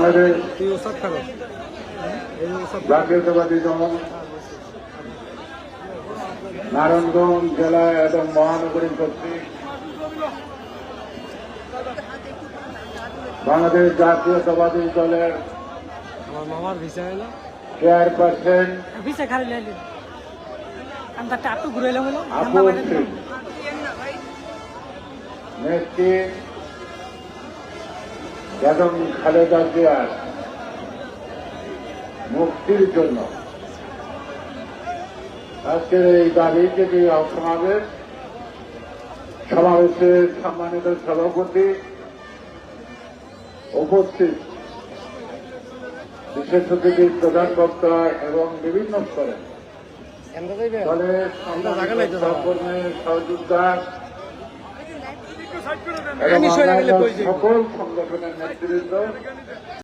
বাংলাদেশ জাতীয়তাবাদী দল নারায়ণগঞ্জ জেলা এবং মহানগরী কর্তৃক বাংলাদেশ জাতীয়তাবাদী দলের চেয়ারপারসন নেত্রী বেগম খালেদা জিয়ার মুক্তির জন্য আজকের এই দাবি থেকে সমাবেশের সম্মানিত সভাপতি উপস্থিত বিশেষ অতিথি প্রধান বক্তা এবং বিভিন্ন স্তরে দলের সহকর্মীর সহযোগিতা এবং সকল সংগঠনের নেতৃবৃন্দ